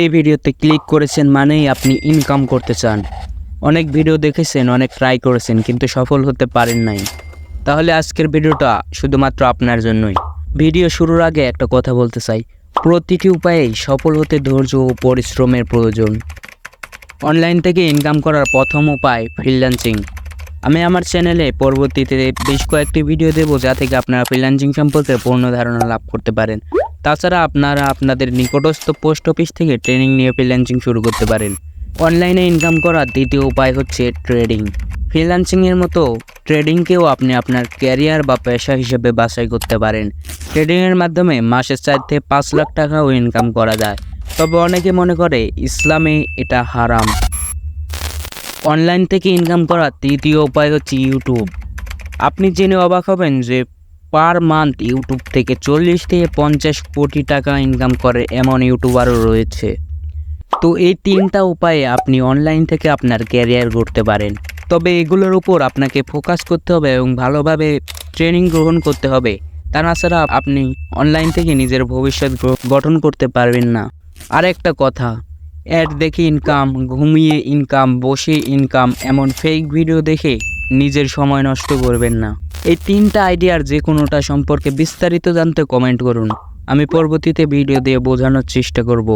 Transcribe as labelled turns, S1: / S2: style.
S1: এই ভিডিওতে ক্লিক করেছেন মানেই আপনি ইনকাম করতে চান। অনেক ভিডিও দেখেছেন, অনেক ট্রাই করেছেন কিন্তু সফল হতে পারেন নাই। তাহলে আজকের ভিডিওটা শুধুমাত্র আপনার জন্যই। ভিডিও শুরুর আগে একটা কথা বলতে চাই, প্রতিটি উপায়েই সফল হতে ধৈর্য ও পরিশ্রমের প্রয়োজন। অনলাইন থেকে ইনকাম করার প্রথম উপায় ফ্রিল্যান্সিং। আমি আমার চ্যানেলে পরবর্তীতে বেশ কয়েকটি ভিডিও দেবো যা থেকে আপনারা ফ্রিল্যান্সিং সম্পর্কে পূর্ণ ধারণা লাভ করতে পারেন। তাছাড়া আপনারা আপনাদের নিকটস্থ পোস্ট অফিস থেকে ট্রেনিং নিয়ে ফ্রিল্যান্সিং শুরু করতে পারেন। অনলাইনে ইনকাম করার দ্বিতীয় উপায় হচ্ছে ট্রেডিং। ফ্রিল্যান্সিংয়ের মতো ট্রেডিংকেও আপনি আপনার ক্যারিয়ার বা পেশা হিসেবে বাছাই করতে পারেন। ট্রেডিংয়ের মাধ্যমে মাসে 4 থেকে 5 লাখ টাকাও ইনকাম করা যায়, তবে অনেকে মনে করে ইসলামে এটা হারাম। অনলাইন থেকে ইনকাম করার তৃতীয় উপায় হচ্ছে ইউটিউব। আপনি জেনে অবাক হবেন যে পার মান্থ ইউটিউব থেকে 40 থেকে 50 কোটি টাকা ইনকাম করে এমন ইউটিউবারও রয়েছে। তো এই তিনটা উপায়ে আপনি অনলাইন থেকে আপনার ক্যারিয়ার গড়তে পারেন, তবে এগুলোর উপর আপনাকে ফোকাস করতে হবে এবং ভালোভাবে ট্রেনিং গ্রহণ করতে হবে। তা না ছাড়া আপনি অনলাইন থেকে নিজের ভবিষ্যৎ গঠন করতে পারবেন না। আর একটা কথা, অ্যাড দেখে ইনকাম, ঘুমিয়ে ইনকাম, বসে ইনকাম, এমন ফেক ভিডিও দেখে নিজের সময় নষ্ট করবেন না। এই তিনটা আইডিয়ার যে কোনোটা সম্পর্কে বিস্তারিত জানতে কমেন্ট করুন, আমি পরবর্তীতে ভিডিও দিয়ে বোঝানোর চেষ্টা করব।